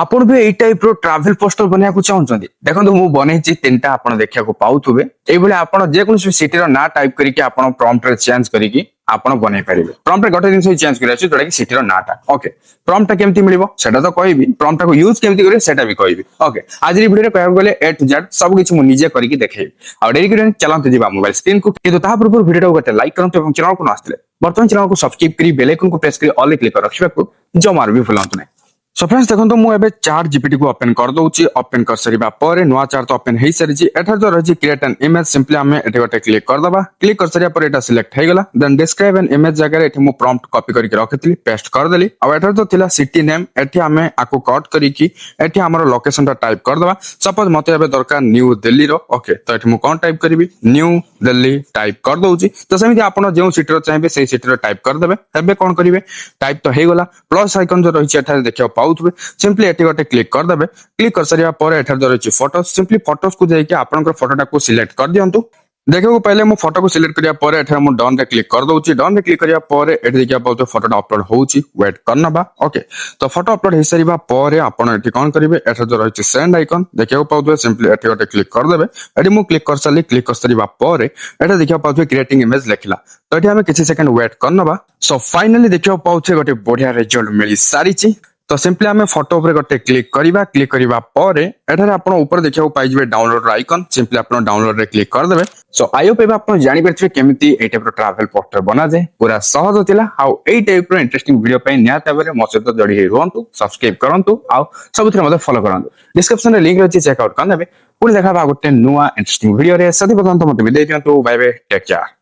आपण भी एई टाइप रो ट्रैवल पोस्टर बनिया को चाहउछन्ती देखंतु मु बनेछि तीनटा आपण देखिया को पाउथुबे एई भले आपण जे कोनसी सिटी रो ना टाइप करिके आपण प्रॉम्प्ट रे चेंज करिके आपण बनै परिबे प्रॉम्प्ट रे गटे दिन चेंज करिया छि जोडा कि सिटी रो नाटा ओके प्रॉम्प्ट केमति मिलिबो सेटा तो कहबी प्रॉम्प्ट को यूज केमति करिवे सेटा भी कहबी ओके आज री वीडियो रे कहब गले ए टू जेड सब किछ मु निजे करिके देखैबी आ डेरी करिन चलंत जिबा मोबाइल स्क्रीन को किंतु ता पूर्व वीडियो को गटे लाइक करंतु एवं चैनल को नआस्ते वर्तमान चैनल को सब्सक्राइब करी बेल आइकन को प्रेस करी ऑल क्लिक कर रखिबा को जमार भी भूलंतु नै सो फ्रेंड्स देखो मु एबे चार्ट जीपीटी को ओपन कर दउची ओपन कर सरीबा परे नवा चार्ट तो ओपन हेई सरी जी एठा जो रही क्रिएट एन इमेज सिंपली हमें एठे गोटे क्लिक कर दबा क्लिक कर सरिया पर एटा सिलेक्ट हे गला देन डिस्क्राइब एन इमेज जगह एठे मु प्रॉम्प्ट कॉपी करके रखितली पेस्ट कर देली आ एठा तो थिला सिटी नेम एठे हमें आको कट करिकी एठे हमर लोकेशन ता टाइप कर दबा सपोज मते एबे दरकार न्यू दिल्ली रो ओके तो एठे मु कोन टाइप करबी न्यू दिल्ली टाइप कर दउची तो सेमिति आपण जेउ सिटी रो चाहेबे सेही सिटी रो टाइप कर देबे एबे कोन करिवे टाइप तो हे गला प्लस आइकन जो रही एठा देखियो पाउथबे सिंपली एटी गोटे क्लिक कर देबे क्लिक कर सरिया पर एठा जो रही फोटो सिंपली फोटोस को जाई के आपनकर फोटोटा को सिलेक्ट कर दियंतु देखो पहले मु फोटो को सिलेक्ट करिया पर एठा मु डन रे क्लिक कर दउची डन रे क्लिक करिया पर एठी देखिया पाउतो फोटोटा अपलोड होउची वेट करनबा ओके तो फोटो अपलोड हे सरीबा पर आपण एठी कोन करिवे एठा जो रही सेंड आइकन देखियो पाउतो सिंपली एठी गोटे क्लिक कर देबे एठी मु क्लिक कर सली क्लिक कर सरीबा पर एठा देखिया पाउतो क्रिएटिंग इमेज लेखिला तो एठी हमें किछि सेकंड वेट करनबा सो फाइनली देखियो पाउतो गोटे बढ़िया रिजल्ट मिली सारीची तो सिंपली हमें फोटो ऊपर गोटे क्लिक करिबा परे एठारे आपण ऊपर देखियो पाइ जबे डाउनलोड आइकन सिंपली आपण डाउनलोड रे क्लिक कर देबे सो आई होप एबे आपण जानि परथिबे केमिति ए टाइप रो ट्रैवल पोस्टर बना जाय पूरा सहज थिला हाउ ए टाइप रो इंटरेस्टिंग वीडियो पय न्या ताबरे मो सहित जडी हे रहंतु सब्सक्राइब करंतु आ सबथिरे मते फॉलो करंतु डिस्क्रिप्शन रे लिंक रहछि चेक आउट करनेबे पुनी देखा बा गोटे नुवा इंटरेस्टिंग वीडियो रे सदी बदंत मते विदाय दियंतु बाय बाय टेक केयर।